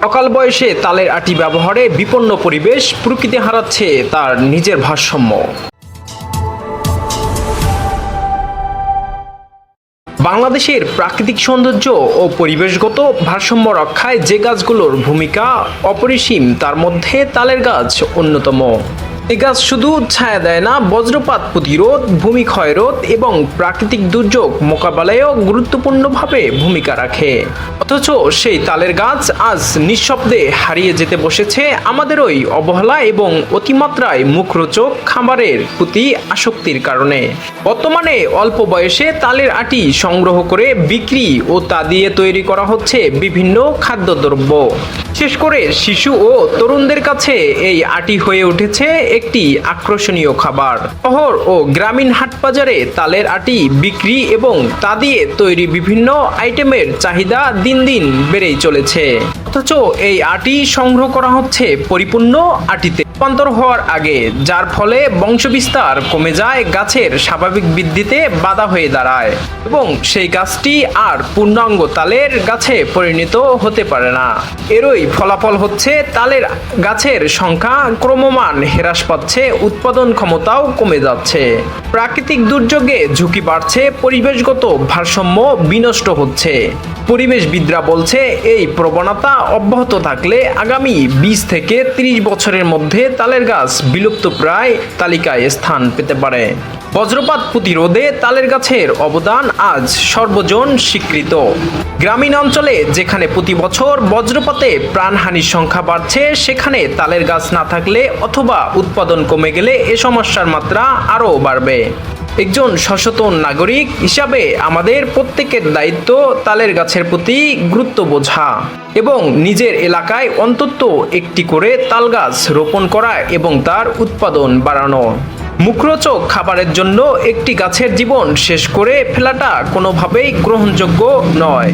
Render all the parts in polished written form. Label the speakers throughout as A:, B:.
A: অকাল বয়সে তালের আটি ব্যবহারে বিপন্ন পরিবেশ, প্রকৃতি হারাচ্ছে তার নিজের ভারসাম্য। বাংলাদেশের প্রাকৃতিক সৌন্দর্য ও পরিবেশগত ভারসাম্য রক্ষায় যে গাছগুলোর ভূমিকা অপরিসীম তার মধ্যে তালের গাছ অন্যতম। এই গাছ শুধু ছায়া দেয় না, বজ্রপাত প্রতিরোধ, ভূমিক্ষয় রোধ এবং প্রাকৃতিক দুর্যোগ মোকাবেলায়ও গুরুত্বপূর্ণভাবে ভূমিকা রাখে। অথচ সেই তালের গাছ আজ নিঃশব্দে হারিয়ে যেতে বসেছে আমাদের ওই অবহেলা এবং অতিমাত্রায় মুখরোচক খাবারের প্রতি আসক্তির কারণে। বর্তমানে অল্প বয়সে তালের আটি সংগ্রহ করে বিক্রি ও তা দিয়ে তৈরি করা হচ্ছে বিভিন্ন খাদ্যদ্রব্য। বিশেষ করে শিশু ও তরুণদের কাছে এই আটি হয়ে উঠেছে একটি আকর্ষণীয় খাবার। শহর ও গ্রামীণ হাটবাজারে তালের আটি বিক্রি এবং তা দিয়ে তৈরি বিভিন্ন আইটেমের চাহিদা দিন দিন বেড়েই চলেছে। অথচ এই আটি সংগ্রহ করা হচ্ছে পরিপূর্ণ আটিতে রূপান্তর হওয়ার আগে, যার ফলে বংশবিস্তার কমে যায়, গাছের স্বাভাবিক বৃদ্ধিতে বাধা হয়ে দাঁড়ায় এবং সেই গাছটি আর পূর্ণাঙ্গ তালের গাছে পরিণত হতে পারে না। এরই ফলাফল হচ্ছে তালের গাছের সংখ্যা ক্রমমান হ্রাস পাচ্ছে, উৎপাদন ক্ষমতাও কমে যাচ্ছে, প্রাকৃতিক দুর্যোগে ঝুঁকি বাড়ছে, পরিবেশগত ভারসাম্য বিনষ্ট হচ্ছে। পরিবেশবিদরা বলছে এই প্রবণতা অব্যাহত থাকলে আগামী 20 থেকে 30 বছরের মধ্যে তালের গাছ বিলুপ্তপ্রায় তালিকায় স্থান পেতে পারে। বজ্রপাত প্রতিরোধে তালের গাছের অবদান আজ সর্বজন স্বীকৃত। গ্রামীণ অঞ্চলে যেখানে প্রতি বছর বজ্রপাতে প্রাণহানির সংখ্যা বাড়ছে, সেখানে তালের গাছ না থাকলে অথবা উৎপাদন কমে গেলে এ সমস্যার মাত্রা আরও বাড়বে। একজন সচেতন নাগরিক হিসাবে আমাদের প্রত্যেকের দায়িত্ব তালের গাছের প্রতি গুরুত্ব বোঝা এবং নিজের এলাকায় অন্তত একটি করে তাল গাছ রোপণ করা এবং তার উৎপাদন বাড়ানো। মুখরোচক খাবারের জন্য একটি গাছের জীবন শেষ করে ফেলাটা কোনোভাবেই গ্রহণযোগ্য নয়।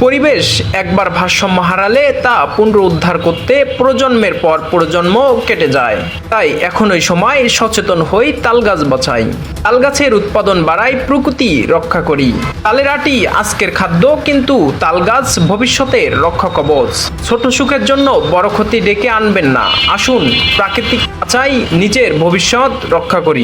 A: পরিবেশ একবার ভারসাম্য হারালে তা পুনরুদ্ধার করতে প্রজন্মের পর প্রজন্ম কেটে যায়। তাই এখনই সময় সচেতন হই, তাল গাছ বাঁচাই, তাল গাছের উৎপাদন বাড়াই, প্রকৃতি রক্ষা করি। তালের আটি আজকের খাদ্য, কিন্তু তাল গাছ ভবিষ্যতের রক্ষা কবচ। ছোট সুখের জন্য বড় ক্ষতি ডেকে আনবেন না। আসুন প্রাকৃতিক বাঁচাই, নিজের ভবিষ্যৎ রক্ষা করি।